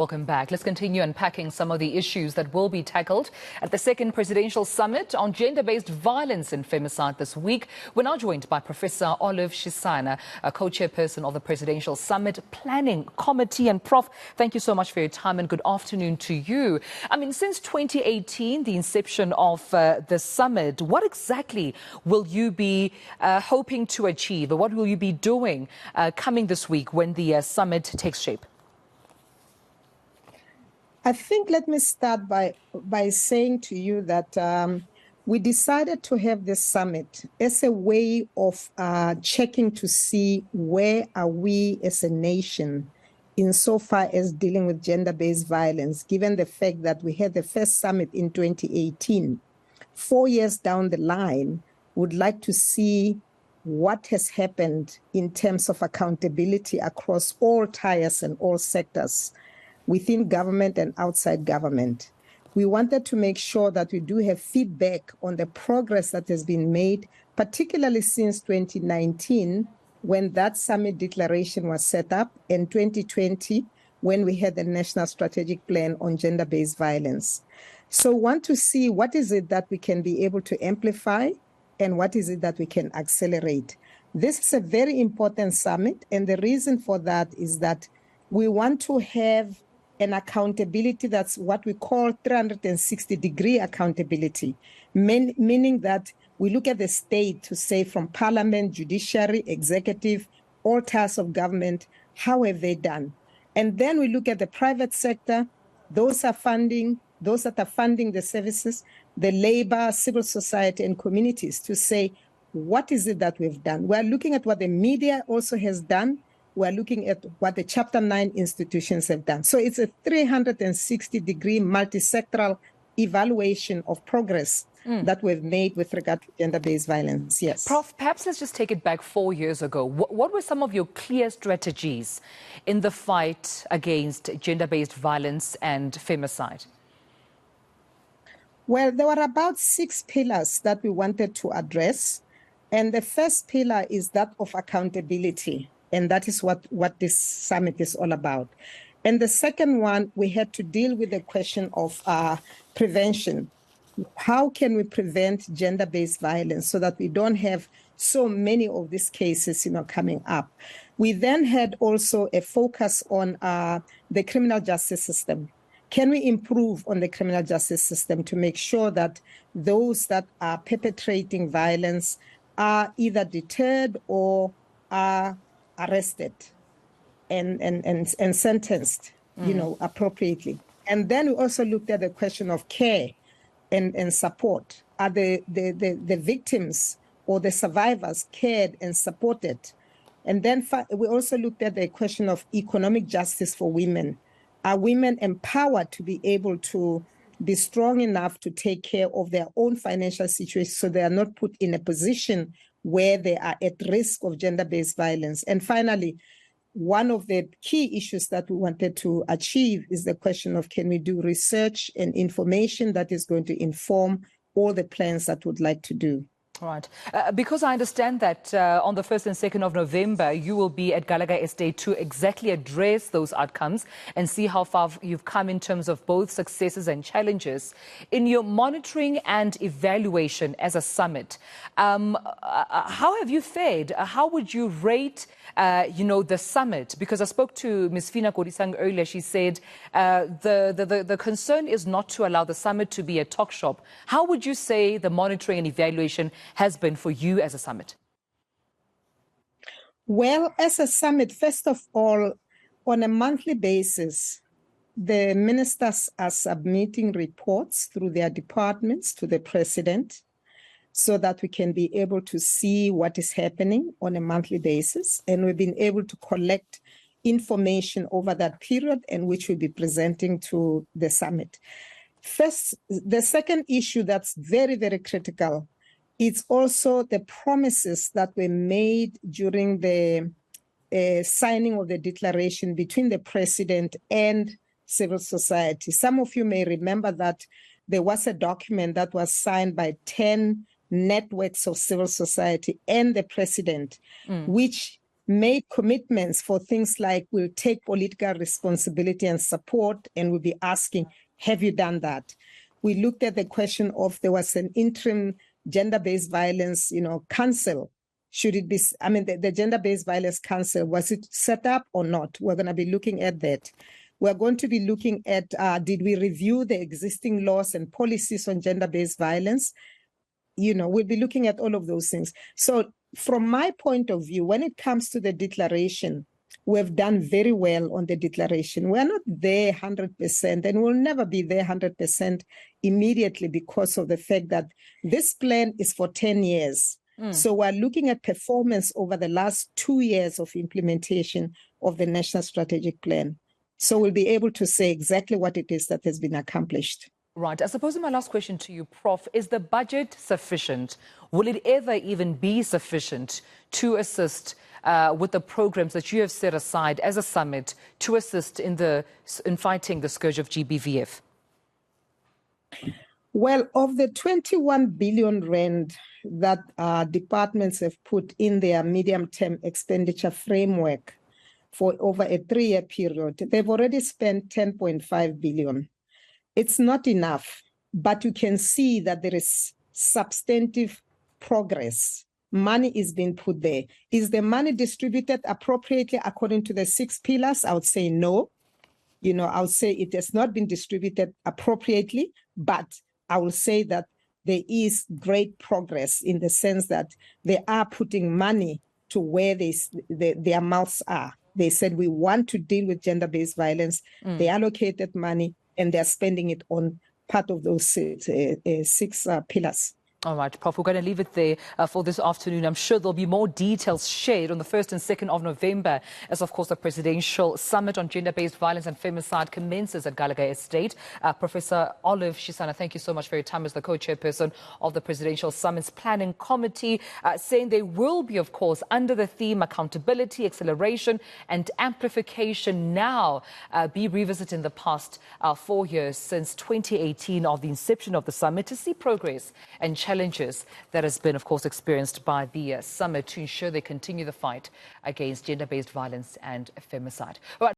Welcome back. Let's continue unpacking some of the issues that will be tackled at the second presidential summit on gender-based violence and femicide this week. We're now joined by Professor Olive Shisana, a co-chairperson of the Presidential Summit Planning Committee. And Prof, thank you so much for your time and good afternoon to you. I mean, since 2018, the inception of the summit, what exactly will you be hoping to achieve, or what will you be doing coming this week when the summit takes shape? I think let me start by saying to you that we decided to have this summit as a way of checking to see where are we as a nation insofar as dealing with gender-based violence, given the fact that we had the first summit in 2018. 4 years down the line, would like to see what has happened in terms of accountability across all tiers and all sectors, within government and outside government. We wanted to make sure that we do have feedback on the progress that has been made, particularly since 2019, when that summit declaration was set up, and 2020, when we had the National Strategic Plan on Gender-Based Violence. So we want to see what is it that we can be able to amplify and what is it that we can accelerate. This is a very important summit, and the reason for that is that we want to have an accountability that's what we call 360-degree accountability, meaning that we look at the state to say from parliament, judiciary, executive, all tiers of government, how have they done? And then we look at the private sector, those that are funding the services, the labor, civil society, and communities to say, what is it that we've done? We're looking at what the media also has done. We're looking at what the Chapter 9 institutions have done. So it's a 360-degree multi-sectoral evaluation of progress that we've made with regard to gender-based violence. Yes. Prof, perhaps let's just take it back 4 years ago. What were some of your clear strategies in the fight against gender-based violence and femicide? Well, there were about 6 pillars that we wanted to address. And the first pillar is that of accountability. And that is what this summit is all about. And the second one, we had to deal with the question of prevention. How can we prevent gender-based violence so that we don't have so many of these cases, coming up? We then had also a focus on the criminal justice system. Can we improve on the criminal justice system to make sure that those that are perpetrating violence are either deterred or are arrested and sentenced, appropriately. And then we also looked at the question of care and support. Are the victims or the survivors cared and supported? And then we also looked at the question of economic justice for women. Are women empowered to be able to be strong enough to take care of their own financial situation so they are not put in a position where they are at risk of gender-based violence? And finally, one of the key issues that we wanted to achieve is the question of, can we do research and information that is going to inform all the plans that we'd like to do? Right. Because I understand that on the 1st and 2nd of November, you will be at Gallagher Estate to exactly address those outcomes and see how far you've come in terms of both successes and challenges. In your monitoring and evaluation as a summit, how have you fared? How would you rate, the summit? Because I spoke to Ms. Fina Kodisang earlier. She said the concern is not to allow the summit to be a talk shop. How would you say the monitoring and evaluation has been for you as a summit? Well, as a summit, first of all, on a monthly basis, the ministers are submitting reports through their departments to the president so that we can be able to see what is happening on a monthly basis. And we've been able to collect information over that period, and which we'll be presenting to the summit. First, the second issue that's very, very critical, it's also the promises that were made during the signing of the declaration between the president and civil society. Some of you may remember that there was a document that was signed by 10 networks of civil society and the president, which made commitments for things like we'll take political responsibility and support, and we'll be asking, have you done that? We looked at the question of there was an interim gender-based violence, council. Should it be, the gender-based violence council, was it set up or not? We're going to be looking at that. We're going to be looking at, did we review the existing laws and policies on gender-based violence? We'll be looking at all of those things. So from my point of view, when it comes to the declaration, we've done very well on the declaration. We're not there 100%, and we'll never be there 100% immediately because of the fact that this plan is for 10 years. So we're looking at performance over the last 2 years of implementation of the National Strategic Plan. So we'll be able to say exactly what it is that has been accomplished. Right. I suppose my last question to you, Prof, is the budget sufficient? Will it ever even be sufficient to assist with the programs that you have set aside as a summit to assist in fighting the scourge of GBVF? Well, of the 21 billion rand that departments have put in their medium-term expenditure framework for over a 3-year period, they've already spent 10.5 billion. It's not enough, but you can see that there is substantive progress. Money is being put there. Is the money distributed appropriately according to the 6 pillars? I would say no. I would say it has not been distributed appropriately, but I will say that there is great progress in the sense that they are putting money to where their mouths are. They said, we want to deal with gender-based violence. They allocated money, and they're spending it on part of those 6 pillars. All right, Prof, we're going to leave it there for this afternoon. I'm sure there'll be more details shared on the 1st and 2nd of November as, of course, the Presidential Summit on Gender-Based Violence and Femicide commences at Gallagher Estate. Professor Olive Shisana, thank you so much for your time as the co-chairperson of the Presidential Summit's Planning Committee, saying they will be, of course, under the theme accountability, acceleration and amplification now be revisiting the past 4 years since 2018 of the inception of the summit to see progress and challenges that has been, of course, experienced by the summit to ensure they continue the fight against gender-based violence and femicide.